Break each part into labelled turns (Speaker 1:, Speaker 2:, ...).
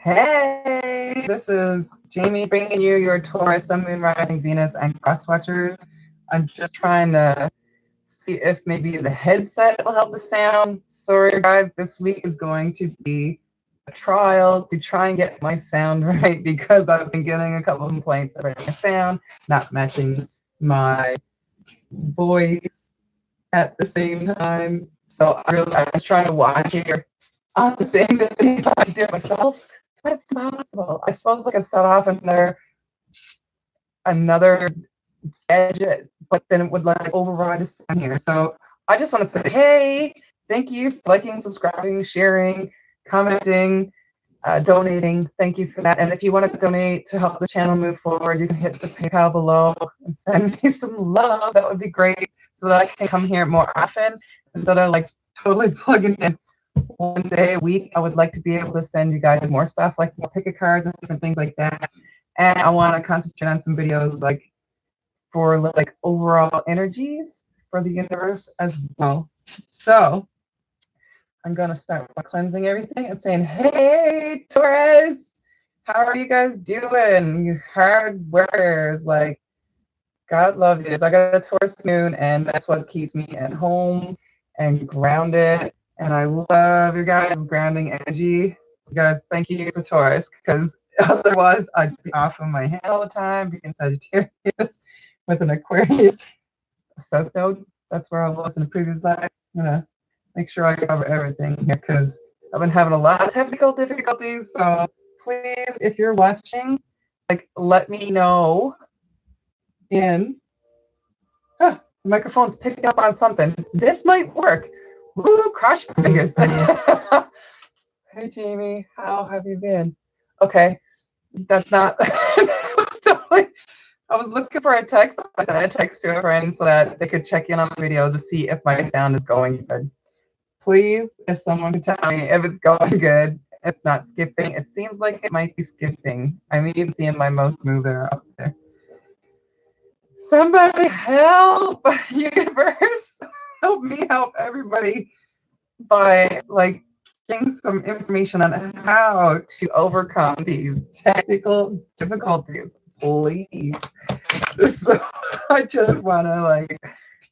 Speaker 1: Hey, this is Jaimie bringing you your Taurus, Sun, Moon, Rising, Venus, and Cross Watchers. I'm just trying to see if maybe the headset will help the sound. Sorry, guys, this week is going to be a trial to try and get my sound right because I've been getting a couple of complaints about my sound not matching my voice at the same time. So I was trying to watch here on the thing to see if I could do it myself. But it's impossible. I suppose I could set off another gadget, but then it would like override a sound here. So I just want to say, hey, thank you for liking, subscribing, sharing, commenting, donating. Thank you for that. And if you want to donate to help the channel move forward, you can hit the PayPal below and send me some love. That would be great, so that I can come here more often instead of like totally plugging in one day a week. I would like to be able to send you guys more stuff, like more pick-a cards and different things like that. And I want to concentrate on some videos like for like overall energies for the universe as well. So I'm gonna start by cleansing everything and saying, hey, Taurus, how are you guys doing? You hard workers, like God love you. I got a Taurus moon, and that's what keeps me at home and grounded. And I love your guys' grounding energy. You guys, thank you for Taurus, because otherwise I'd be off of my head all the time, being Sagittarius with an Aquarius South Node. That's where I was in the previous life. I'm gonna make sure I cover everything here because I've been having a lot of technical difficulties. So please, if you're watching, like let me know. The microphone's picking up on something. This might work. Woo, cross your fingers. Hey Jaimie, how have you been? Okay, that's not. I was looking for a text. I sent a text to a friend so that they could check in on the video to see if my sound is going good. Please, if someone could tell me if it's going good, it's not skipping. It seems like it might be skipping. I'm even seeing my mouse move there up there. Somebody help, universe. Help me help everybody by like getting some information on how to overcome these technical difficulties, please. So I just want to like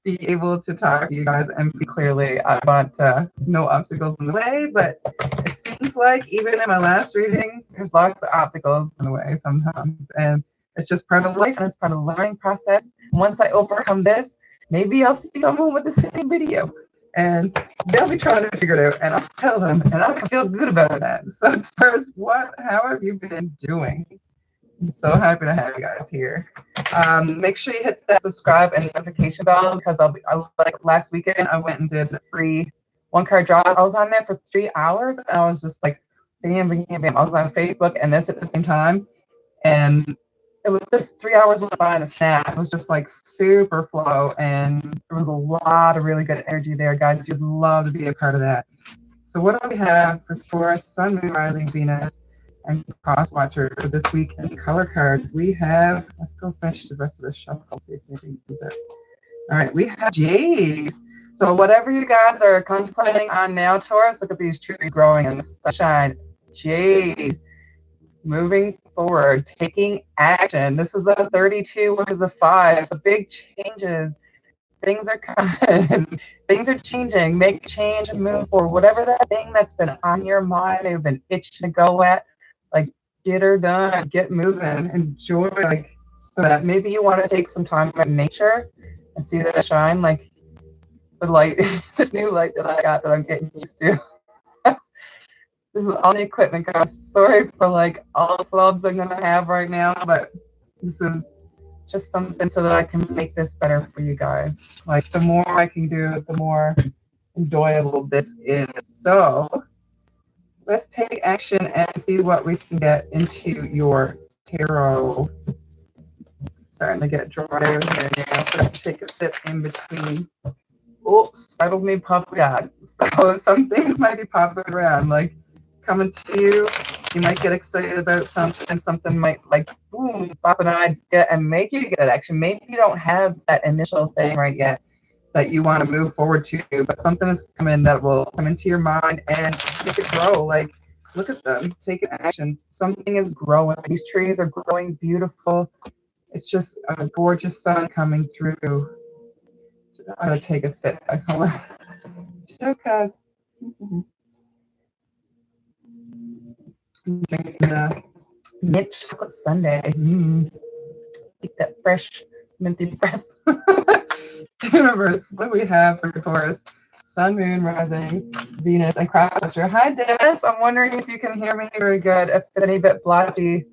Speaker 1: be able to talk to you guys and be clearly. I want no obstacles in the way, but it seems like even in my last reading, there's lots of obstacles in the way sometimes, and it's just part of life and it's part of the learning process. Once I overcome this, maybe I'll see someone with the same video and they'll be trying to figure it out, and I'll tell them, and I feel good about that. So first, how have you been doing? I'm so happy to have you guys here. Make sure you hit that subscribe and notification bell because like last weekend I went and did a free one card draw. I was on there for 3 hours and I was just like bam, bam, bam. I was on Facebook and this at the same time, and it was just 3 hours went by in a snap. It was just like super flow, and there was a lot of really good energy there, guys. You'd love to be a part of that. So what do we have for Taurus, Sun, Moon, Rising, Venus, and Cross Watcher for this week in color cards? We have, let's go finish the rest of the shuffle, see if anything comes out. All right, we have Jade. So whatever you guys are contemplating on now, Taurus, look at these trees growing in the sunshine. Jade. Moving forward, taking action. This is a 32, which is a 5. So big changes. Things are coming. Things are changing. Make change and move forward. Whatever that thing that's been on your mind, you've been itching to go at, like get her done, get moving, enjoy. Like so that maybe you want to take some time in nature and see that shine, like the light, this new light that I got that I'm getting used to. This is all the equipment, guys. Sorry for like all the flubs I'm gonna have right now, but this is just something so that I can make this better for you guys. Like the more I can do, the more enjoyable this is. So let's take action and see what we can get into your tarot. Starting to get dry over here now. So let's take a sip in between. Oh, startled me popping out. So some things might be popping around, like coming to you. You might get excited about something. Something might like boom, pop an idea and make you get action. Maybe you don't have that initial thing right yet that you want to move forward to, but something is coming that will come into your mind and make it grow. Like Look at them taking action. Something is growing. These trees are growing beautiful. It's just a gorgeous sun coming through. I'm gonna take a sip, guys. Hold on. Just guys. I'm drinking a mint chocolate sundae. Take that fresh minty breath. Universe, what do we have for Taurus? Sun, Moon, Rising, Venus, and cross-watcher. Hi, Dennis. I'm wondering if you can hear me very good. If it's any bit blotchy,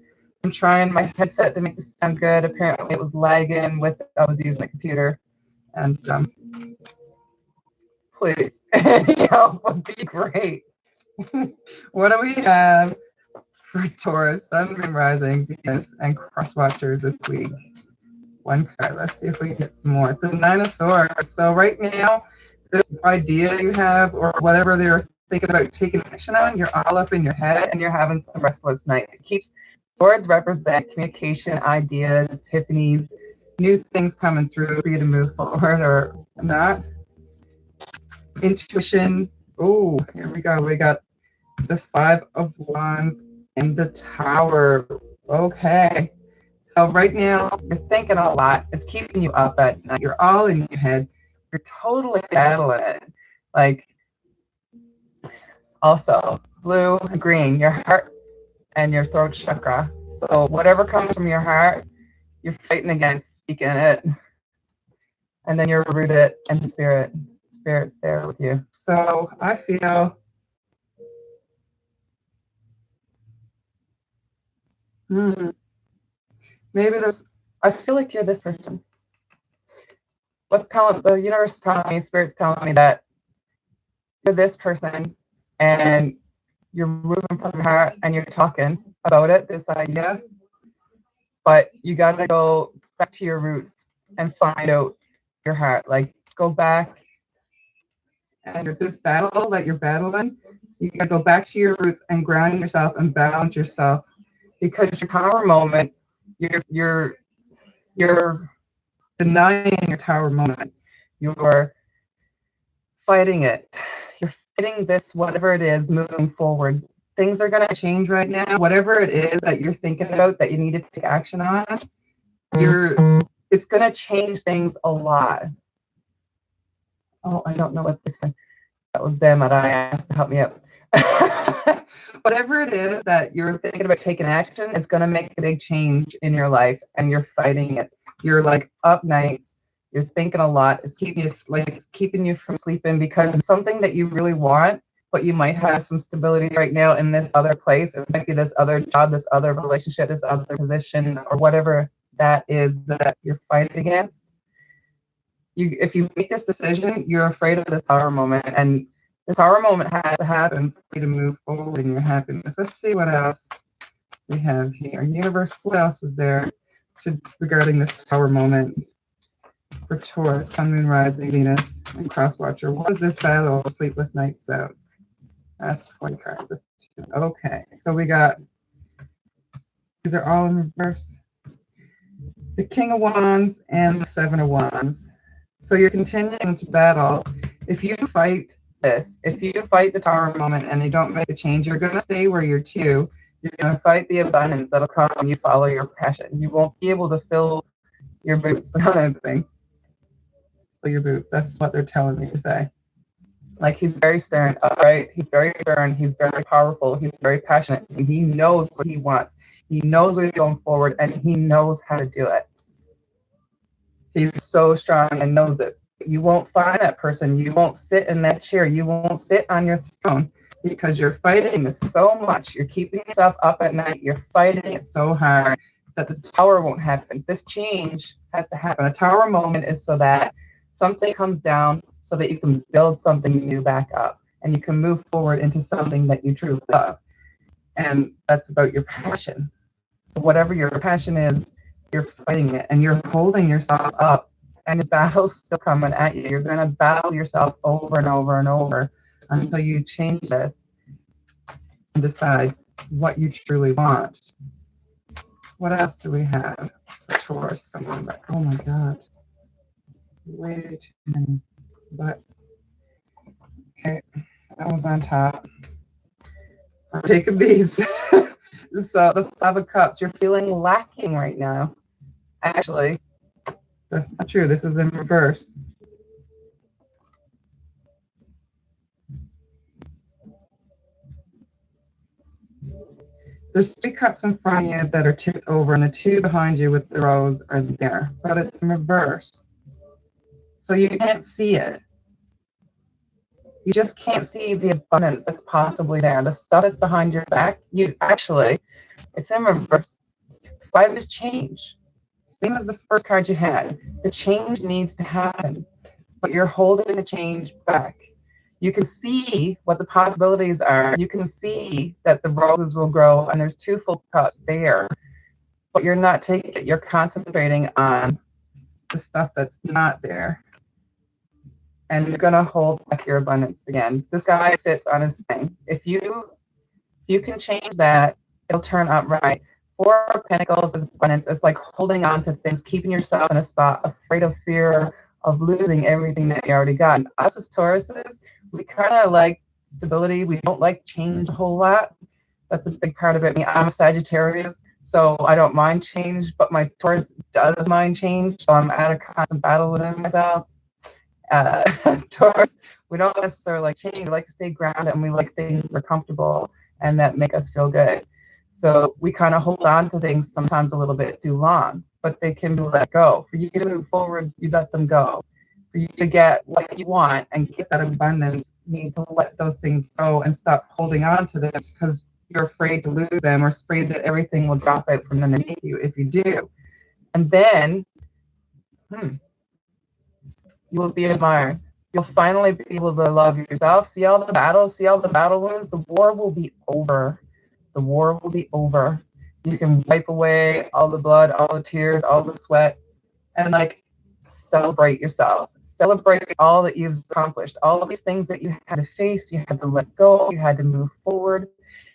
Speaker 1: I'm trying my headset to make this sound good. Apparently, it was lagging with I was using a computer. And please, any help would be great. What do we have for Taurus, Sun, Moon, Rising, Venus, and cross-watchers this week? One card. Let's see if we get some more. It's the Nine of Swords. So right now, this idea you have or whatever they're thinking about taking action on, you're all up in your head and you're having some restless nights. It keeps swords represent communication, ideas, epiphanies, new things coming through for you to move forward or not. Intuition. Oh, here we go. We got the Five of Wands and the Tower. Okay. So right now, you're thinking a lot. It's keeping you up at night. You're all in your head. You're totally battling it. Like, also, blue and green, your heart and your throat chakra. So whatever comes from your heart, you're fighting against speaking it. And then you're rooted in spirit. Spirit's there with you. So I feel maybe I feel like you're this person. The universe telling me, spirit's telling me that you're this person and you're moving from your heart and you're talking about it, this idea, but you got to go back to your roots and find out your heart. Like, go back and this battle that you're battling, you got to go back to your roots and ground yourself and balance yourself, because your Tower moment, you're denying your Tower moment. You're fighting it. You're fighting this, whatever it is, moving forward. Things are going to change right now. Whatever it is that you're thinking about that you need to take action on, it's going to change things a lot. Oh, I don't know what this is. That was them that I asked to help me out. Whatever it is that you're thinking about taking action is going to make a big change in your life, and you're fighting it. You're like up nights. You're thinking a lot. It's keeping you from sleeping because it's something that you really want, but you might have some stability right now in this other place. It might be this other job, this other relationship, this other position, or whatever that is that you're fighting against. If you make this decision, you're afraid of this Tower moment, and this Tower moment has to happen for you to move forward in your happiness. Let's see what else we have here. Universe, what else is there regarding this Tower moment for Taurus, Sun, Moon, Rising, Venus, and Crosswatcher? What is this battle of sleepless nights out? That's 20 cards. Okay, so we got, these are all in reverse. The King of Wands and the Seven of Wands. So you're continuing to battle. If you fight this, if you fight the Tower moment and you don't make a change, you're going to stay where you're two. You're going to fight the abundance that'll come when you follow your passion. You won't be able to fill your boots. Fill your boots. That's what they're telling me to say. Like, he's very stern, upright. He's very stern. He's very powerful. He's very passionate. He knows what he wants. He knows where he's going forward, and he knows how to do it. He's so strong and knows it. You won't find that person. You won't sit in that chair. You won't sit on your throne because you're fighting this so much. You're keeping yourself up at night. You're fighting it so hard that the Tower won't happen. This change has to happen. A Tower moment is so that something comes down so that you can build something new back up and you can move forward into something that you truly love. And that's about your passion. So whatever your passion is, you're fighting it and you're holding yourself up, and the battle's still coming at you. You're going to battle yourself over and over and over until you change this and decide what you truly want. What else do we have for Taurus? Oh my God. Way too many. But okay, that was on top. I'm taking these. So the Five of Cups, you're feeling lacking right now. Actually, that's not true. This is in reverse. There's 3 cups in front of you that are tipped over, and the 2 behind you with the rose are there, but it's in reverse. So you can't see it. You just can't see the abundance that's possibly there. The stuff that's behind your back, it's in reverse. 5 is change. Same as the first card you had. The change needs to happen, but you're holding the change back. You can see what the possibilities are. You can see that the roses will grow, and there's 2 full cups there, but you're not taking it. You're concentrating on the stuff that's not there. And you're going to hold back your abundance again. This guy sits on his thing. If you can change that, it'll turn out right. 4 of Pentacles is abundance. It's like holding on to things, keeping yourself in a spot, afraid of fear of losing everything that you already got. And us as Tauruses, we kind of like stability. We don't like change a whole lot. That's a big part of it. I'm a Sagittarius, so I don't mind change, but my Taurus does mind change, so I'm at a constant battle within myself. Taurus, we don't necessarily like change. We like to stay grounded, and we like things that are comfortable and that make us feel good. So we kind of hold on to things sometimes a little bit too long, but they can be let go. For you to move forward, you let them go. For you to get what you want and get that abundance, you need to let those things go and stop holding on to them because you're afraid to lose them or afraid that everything will drop out from underneath you if you do. And then, you will be admired. You'll finally be able to love yourself. See all the battles? See all the battle wounds? The war will be over. The war will be over. You can wipe away all the blood, all the tears, all the sweat, and like celebrate yourself. Celebrate all that you've accomplished. All of these things that you had to face, you had to let go, you had to move forward.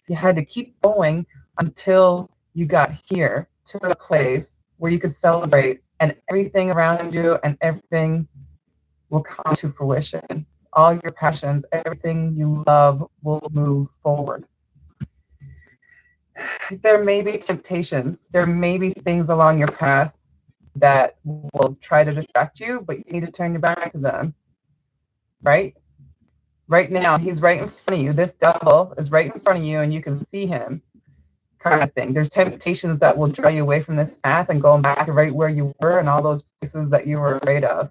Speaker 1: You had to keep going until you got here to a place where you could celebrate, and everything around you and everything will come to fruition. All your passions, everything you love will move forward. There may be temptations. There may be things along your path that will try to distract you, but you need to turn your back to them, right? Right now, he's right in front of you. This devil is right in front of you, and you can see him, kind of thing. There's temptations that will draw you away from this path and going back to right where you were and all those places that you were afraid of.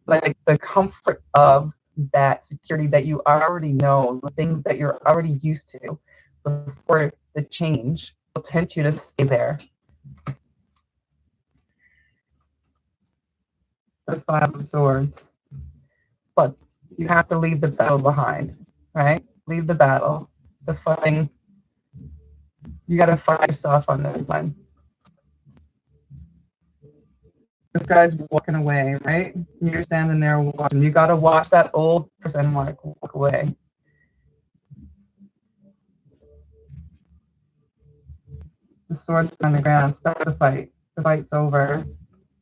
Speaker 1: Like the comfort of that security that you already know, the things that you're already used to before the change will tempt you to stay there. The 5 of Swords. But you have to leave the battle behind, right? Leave the battle. The fighting. You got to fight yourself on this one. This guy's walking away, right? You're standing there watching. You got to watch that old person walk away. The sword's on the ground. Stop the fight. The fight's over.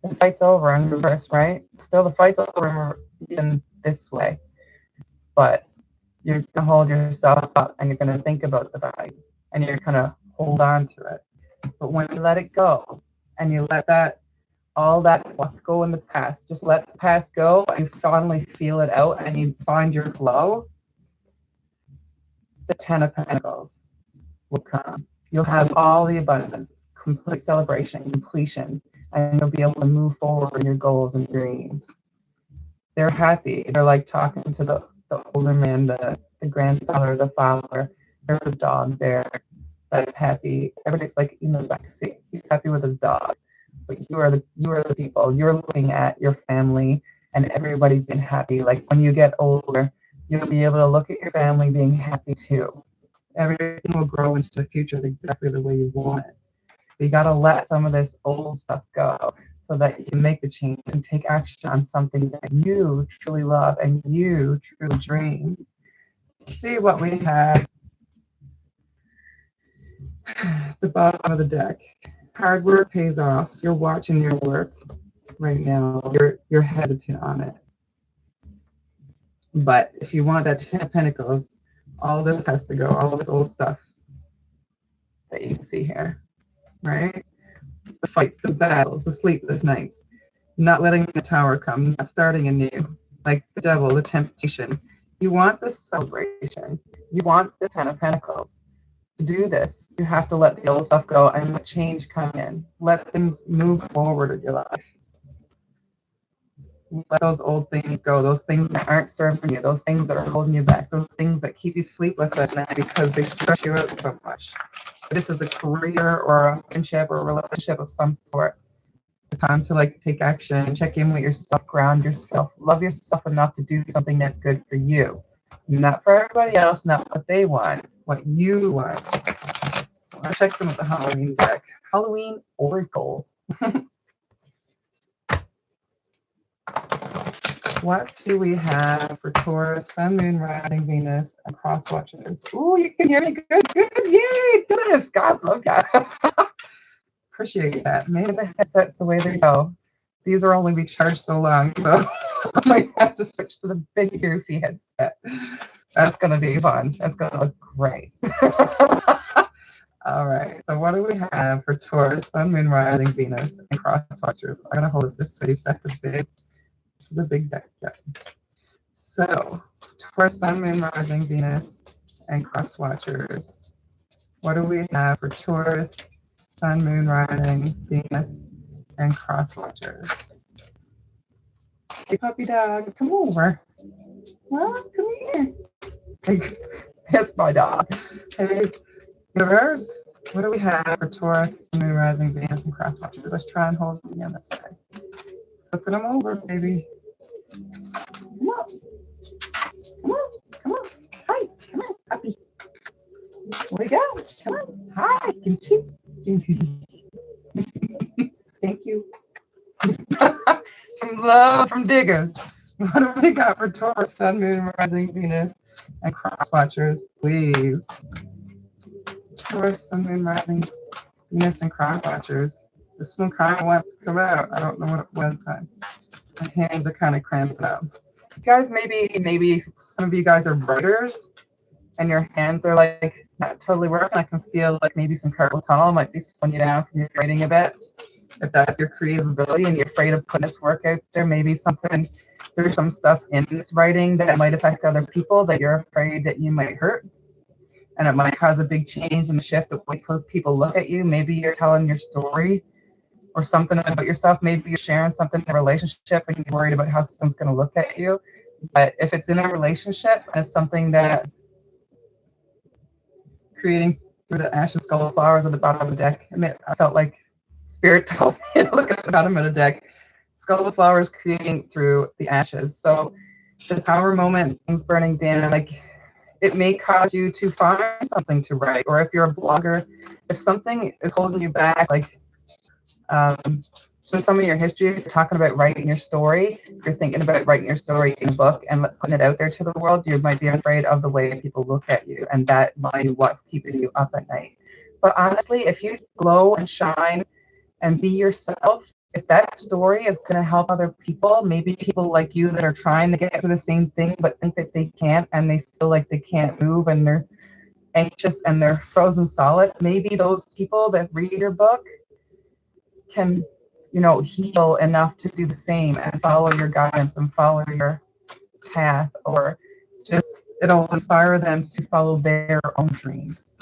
Speaker 1: The fight's over in reverse, right? Still, the fight's over in this way. But you're going to hold yourself up, and you're going to think about the fight, and you're going to hold on to it. But when you let it go, and you let all that go in the past, just let the past go, and you finally feel it out, and you find your flow, the 10 of Pentacles will come. You'll have all the abundance, complete celebration, completion, and you'll be able to move forward in your goals and dreams. They're happy. They're like talking to the older man, the grandfather, the father. There's a dog there that's happy. Everybody's like in the back seat. He's happy with his dog. But you are the people. You're looking at your family and everybody being happy. Like when you get older, you'll be able to look at your family being happy too. Everything will grow into the future exactly the way you want it. You got to let some of this old stuff go so that you can make the change and take action on something that you truly love and you truly dream. Let's see what we have. The bottom of the deck. Hard work pays off. You're watching your work right now. You're hesitant on it. But if you want that 10 of Pentacles, All this has to go, all this old stuff that you can see here, right? The fights, the battles, the sleepless nights, not letting the tower come, not starting anew, like the devil, the temptation. You want this celebration. You want the Ten of Pentacles. To do this, you have to let the old stuff go and let change come in. Let things move forward in your life. Let those old things go, those things that aren't serving you, those things that are holding you back, those things that keep you sleepless at night because they stress you out so much. This is a career or a friendship or a relationship of some sort. It's time to like take action, check in with yourself, ground yourself, love yourself enough to do something that's good for you. Not for everybody else, not what they want, what you want. So I checked them with the Halloween deck. Halloween Oracle. What do we have for Taurus, Sun, Moon, Rising, Venus, and cross watchers? Oh, you can hear me good, good. Yay, goodness, God, love that. Appreciate that. Maybe the headset's the way they go. These are only recharged so long, so I might have to switch to the big goofy headset. That's going to be fun. That's going to look great. All right, so what do we have for Taurus, Sun, Moon, Rising, Venus, and cross watchers? I'm going to hold it this way. Deck is big. This is a big deck. So, Taurus, Sun, Moon, Rising, Venus, and cross watchers. What do we have for Taurus, Sun, Moon, Rising, Venus, and cross watchers? Hey, puppy dog, come over. Well, come here. It's my dog. Hey, universe. What do we have for Taurus, Sun, Moon, Rising, Venus, and cross watchers? Let's try and hold them again this way. Flipping them over, baby. Come on. Come on. Come on. Hi. Come on, puppy. Where we go? Come on. Hi. Jinkies. Jinkies. Thank you. Some love from diggers. What do we got for Taurus, Sun, Moon, Rising, Venus, and cross watchers, please? Taurus, Sun, Moon, Rising, Venus, and cross watchers. This one kind of wants to come out. I don't know what it was. My hands are kind of cramped up. You guys, maybe some of you guys are writers, and your hands are like not totally working. I can feel like maybe some carpal tunnel might be slowing you down from your writing a bit. If that's your creative ability and you're afraid of putting this work out there, maybe there's some stuff in this writing that might affect other people that you're afraid that you might hurt. And it might cause a big change and shift the way people look at you. Maybe you're telling your story or something about yourself. Maybe you're sharing something in a relationship and you're worried about how someone's going to look at you. But if it's in a relationship and it's something that creating through the ashen skull of flowers at the bottom of the deck, I felt like Spirit told me to look at the bottom of the deck. Skull of flowers creating through the ashes. So the power moment, things burning down, like it may cause you to find something to write. Or if you're a blogger, if something is holding you back, like so some of your history, if you're talking about writing your story, if you're thinking about writing your story in a book and putting it out there to the world, you might be afraid of the way people look at you, and that might be what's keeping you up at night. But honestly, if you glow and shine and be yourself, if that story is going to help other people, maybe people like you that are trying to get through the same thing but think that they can't and they feel like they can't move and they're anxious and they're frozen solid, maybe those people that read your book can, heal enough to do the same and follow your guidance and follow your path, or just it'll inspire them to follow their own dreams.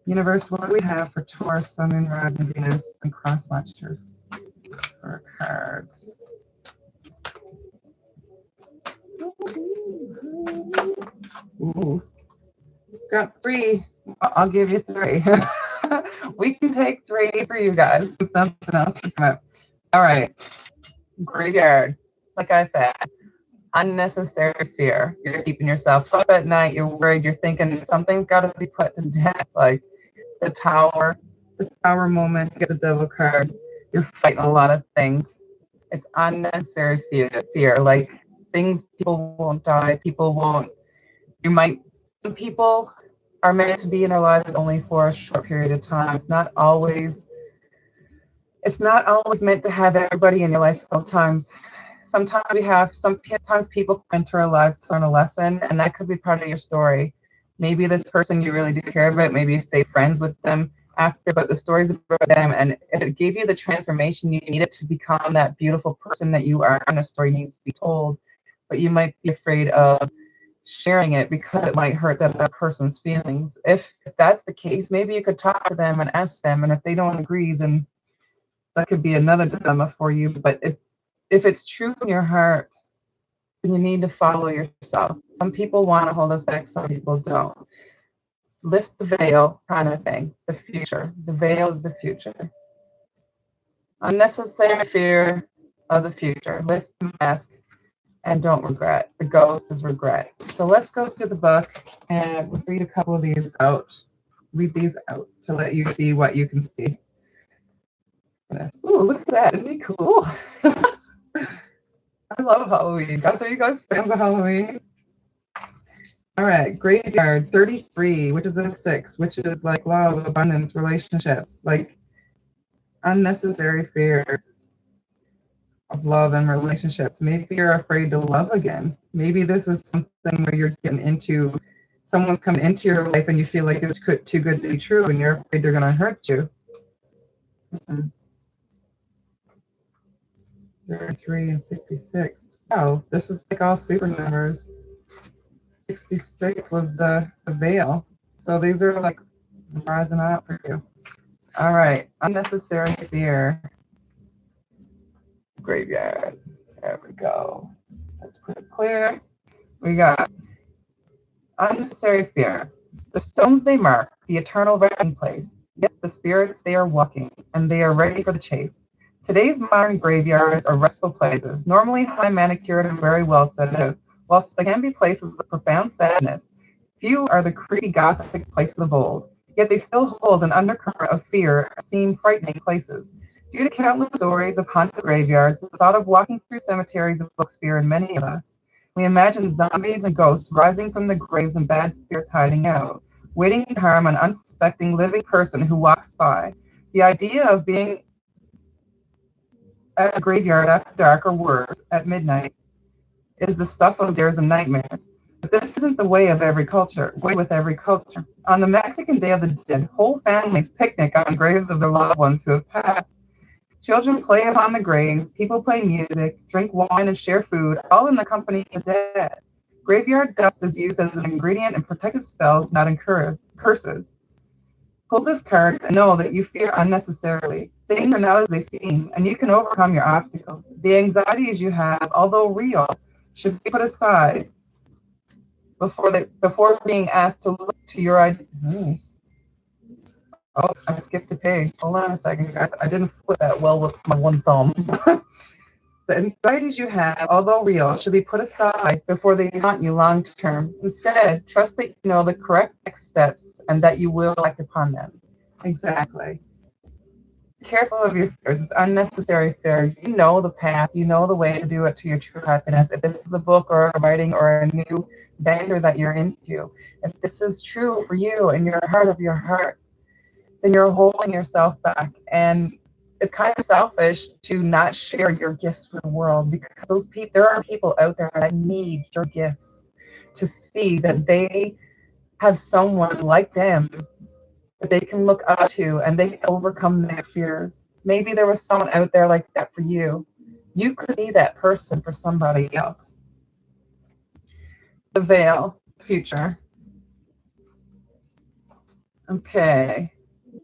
Speaker 1: Universe, what do we have for Taurus, Sun, Moon, Rising, Venus, and cross watchers for cards? Ooh. Got 3. I'll give you 3. We can take 3 for you guys. There's nothing else to come up. All right. Graveyard. Like I said, unnecessary fear. You're keeping yourself up at night. You're worried. You're thinking something's got to be put to death. Like the tower moment. You get the devil card. You're fighting a lot of things. It's unnecessary fear. Like people won't die. People won't. Some people are meant to be in our lives only for a short period of time. It's not always meant to have everybody in your life all times. Sometimes people enter our lives to learn a lesson, and that could be part of your story. Maybe this person you really do care about, maybe you stay friends with them after, but the stories about them, and if it gave you the transformation you needed to become that beautiful person that you are, and a story needs to be told, but you might be afraid of sharing it because it might hurt that person's feelings. If that's the case, maybe you could talk to them and ask them, and if they don't agree, then that could be another dilemma for you. But if it's true in your heart, then you need to follow yourself. Some people want to hold us back, some people don't. Lift the veil kind of thing. The future. The veil is the future. Unnecessary fear of the future. Lift the mask and don't regret. The ghost is regret. So let's go through the book and let's read a couple of these out. Read these out to let you see what you can see. Ooh, look at that. Isn't it cool? I love Halloween. Guys, are you guys fans of Halloween? All right, graveyard 33, which is a 6, which is like love, abundance, relationships, like unnecessary fear of love and relationships. Maybe you're afraid to love again. Maybe this is something where you're getting into, someone's coming into your life and you feel like it's too good to be true and you're afraid they're going to hurt you. 33 and 66. Wow, this is like all super numbers. 66 was the veil. So these are like rising out for you. All right, unnecessary fear. Graveyard. There we go. That's pretty clear. We got unnecessary fear. The stones they mark, the eternal resting place. Yet the spirits they are walking, and they are ready for the chase. Today's modern graveyards are restful places, normally high manicured and very well set out. Whilst they can be places of profound sadness, few are the creepy gothic places of old. Yet they still hold an undercurrent of fear, seem frightening places. Due to countless stories of haunted graveyards, the thought of walking through cemeteries evokes fear in many of us. We imagine zombies and ghosts rising from the graves and bad spirits hiding out, waiting to harm an unsuspecting living person who walks by. The idea of being at a graveyard after dark or worse, at midnight, is the stuff of dares and nightmares. But this isn't the way with every culture. On the Mexican Day of the Dead, whole families picnic on graves of their loved ones who have passed. Children play upon the graves, people play music, drink wine, and share food, all in the company of the dead. Graveyard dust is used as an ingredient in protective spells, not in curses. Pull this card and know that you fear unnecessarily. Things are not as they seem, and you can overcome your obstacles. The anxieties you have, although real, should be put aside before being asked to look to your identity. Oh, I skipped a page. Hold on a second, guys. I didn't flip that well with my one thumb. The anxieties you have, although real, should be put aside before they haunt you long term. Instead, trust that you know the correct next steps and that you will act upon them. Exactly. Careful of your fears. It's unnecessary fear. You know the path. You know the way to do it to your true happiness. If this is a book or a writing or a new venture that you're into, if this is true for you in your heart of your hearts, then you're holding yourself back. And it's kind of selfish to not share your gifts with the world, because there are people out there that need your gifts to see that they have someone like them that they can look up to and they can overcome their fears. Maybe there was someone out there like that for you. You could be that person for somebody else. The veil, future. Okay.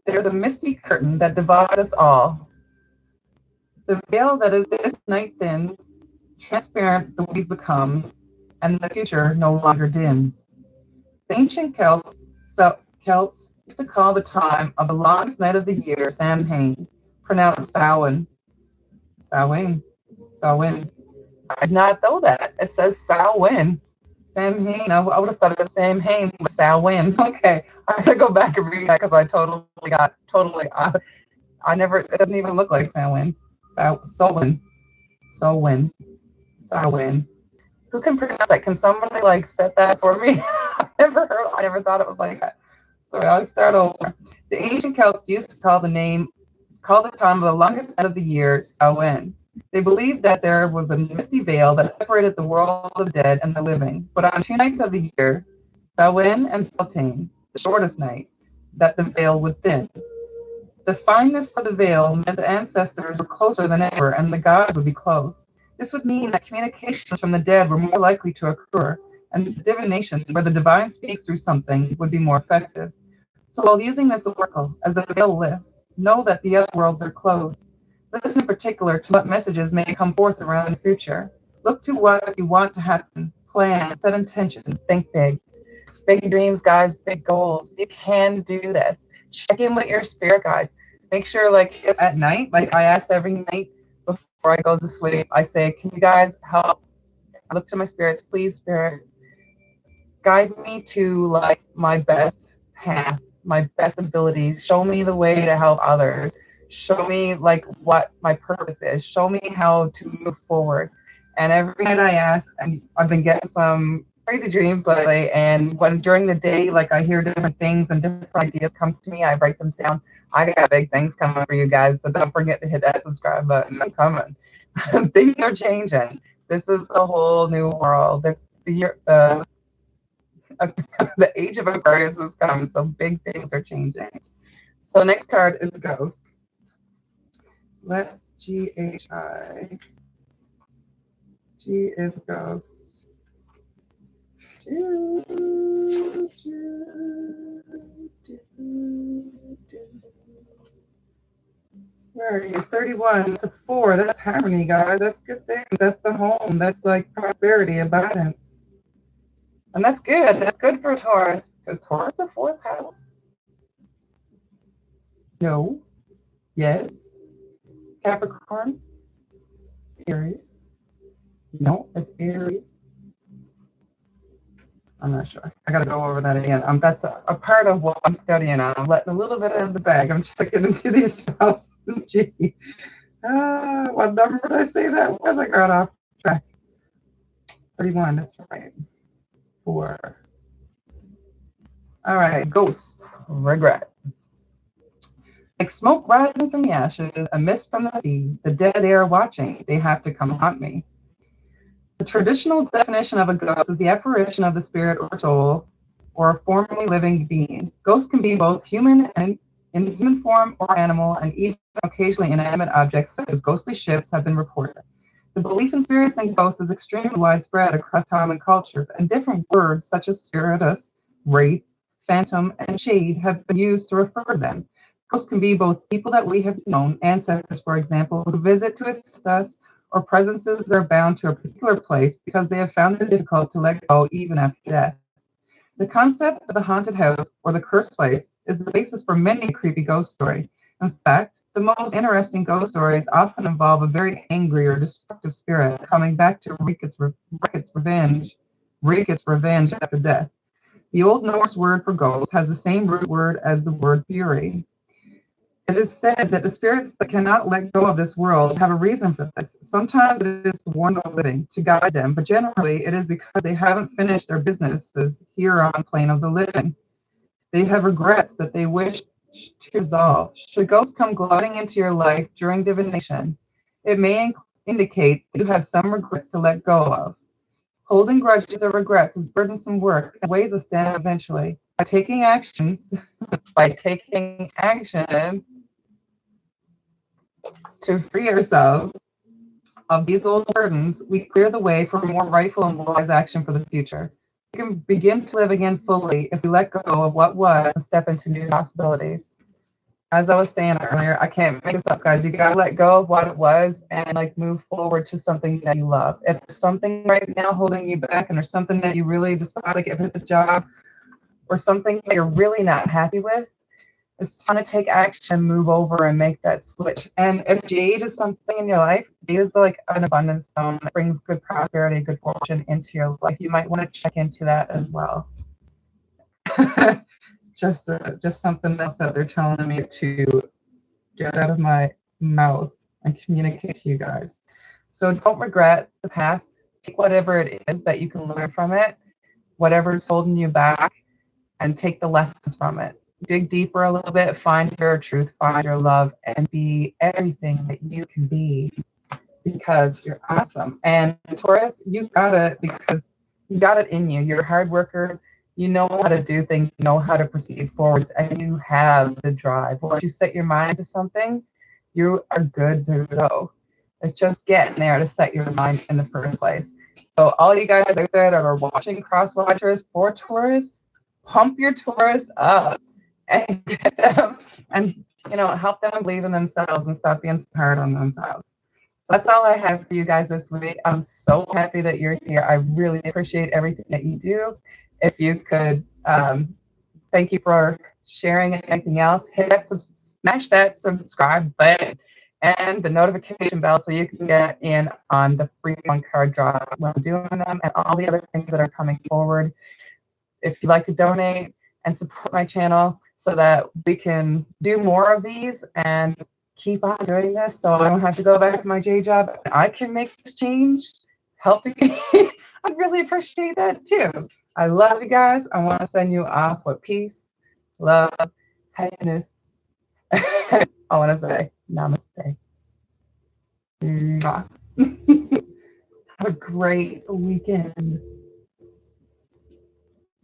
Speaker 1: There's a misty curtain that divides us all. The veil that is this night thins, transparent the weave becomes, and the future no longer dims. The ancient Celts used to call the time of the longest night of the year Samhain, pronounced Samhain. Samhain. Samhain. I did not know that. It says Samhain. Samhain. I would have started with Samhain, but Samhain. Okay, I'm gonna go back and read that because I totally. It doesn't even look like Samhain. Samhain. Who can pronounce that? Can somebody like set that for me? I never thought it was like that. Sorry, I'll start over. The ancient Celts used to call the time of the longest night of the year Samhain. They believed that there was a misty veil that separated the world of the dead and the living. But on 2 nights of the year, Samhain and Beltane, the shortest night, that the veil would thin. The fineness of the veil meant the ancestors were closer than ever, and the gods would be close. This would mean that communications from the dead were more likely to occur, and divination, where the divine speaks through something, would be more effective. So while using this oracle, as the veil lifts, know that the other worlds are closed. Listen in particular to what messages may come forth around the future. Look to what you want to happen. Plan, set intentions, think big. Big dreams, guys, big goals. You can do this. Check in with your spirit guides. Make sure, like, at night, like I ask every night before I go to sleep, I say, can you guys help? I look to my spirits, please, spirits, guide me to like my best path, my best abilities. Show me the way to help others. Show me like what my purpose is. Show me how to move forward. And every night I ask, and I've been getting some crazy dreams lately. And when during the day, like I hear different things and different ideas come to me, I write them down. I got big things coming for you guys, so don't forget to hit that subscribe button. I'm coming. Things are changing. This is a whole new world. The year, the age of Aquarius has come, so big things are changing. So next card is Ghost. Let's GHI. G is Ghost. Where are you? 31. It's a 4. That's harmony, guys. That's good things. That's the home. That's like prosperity, abundance. And that's good. That's good for Taurus. Is Taurus the 4th house? No. Yes. Capricorn. Aries. No, it's Aries. I'm not sure. I got to go over that again. That's a part of what I'm studying on. I'm letting a little bit out of the bag. I'm checking into the astrology. What number did I say that was? I got off track. 31, that's right. 4. All right, Ghost. Regret. Like smoke rising from the ashes, a mist from the sea, the dead air watching, they have to come haunt me. The traditional definition of a ghost is the apparition of the spirit or soul or a formerly living being. Ghosts can be both human and in human form or animal, and even occasionally inanimate objects such as ghostly ships have been reported. The belief in spirits and ghosts is extremely widespread across time and cultures, and different words such as spiritus, wraith, phantom, and shade have been used to refer to them. Ghosts can be both people that we have known, ancestors, for example, who visit to assist us, or presences that are bound to a particular place because they have found it difficult to let go even after death. The concept of the haunted house or the cursed place is the basis for many a creepy ghost story. In fact, the most interesting ghost stories often involve a very angry or destructive spirit coming back to wreak its revenge after death. The Old Norse word for ghost has the same root word as the word fury. It is said that the spirits that cannot let go of this world have a reason for this. Sometimes it is to warn the living, to guide them, but generally it is because they haven't finished their businesses here on the plane of the living. They have regrets that they wish to resolve. Should ghosts come gliding into your life during divination, it may indicate that you have some regrets to let go of. Holding grudges or regrets is burdensome work and weighs us down eventually. By taking action to free ourselves of these old burdens, we clear the way for a more rightful and wise action for the future. We can begin to live again fully if we let go of what was and step into new possibilities. As I was saying earlier, I can't make this up, guys. You gotta let go of what it was and like move forward to something that you love. If there's something right now holding you back and there's something that you really despise, like if it's a job or something that you're really not happy with, it's time to take action, move over, and make that switch. And if jade is something in your life, jade is like an abundance stone that brings good prosperity, good fortune into your life. You might want to check into that as well. just something else that they're telling me to get out of my mouth and communicate to you guys. So don't regret the past. Take whatever it is that you can learn from it, whatever's holding you back, and take the lessons from it. Dig deeper a little bit, find your truth, find your love, and be everything that you can be because you're awesome. And Taurus, you got it because you got it in you. You're hard workers. You know how to do things, you know how to proceed forwards, and you have the drive. Once you set your mind to something, you are good to go. It's just getting there to set your mind in the first place. So all you guys out there that are watching cross watchers for Taurus, pump your Taurus up and get them and help them believe in themselves and stop being hard on themselves. So that's all I have for you guys this week. I'm so happy that you're here. I really appreciate everything that you do. If you could, thank you for sharing and anything else. Hit that, smash that subscribe button and the notification bell so you can get in on the free one card draw when I'm doing them and all the other things that are coming forward. If you'd like to donate and support my channel so that we can do more of these and keep on doing this so I don't have to go back to my day job, I can make this change, helping me. I'd really appreciate that too. I love you guys. I want to send you off with peace, love, happiness. I want to say namaste. Mwah. Have a great weekend.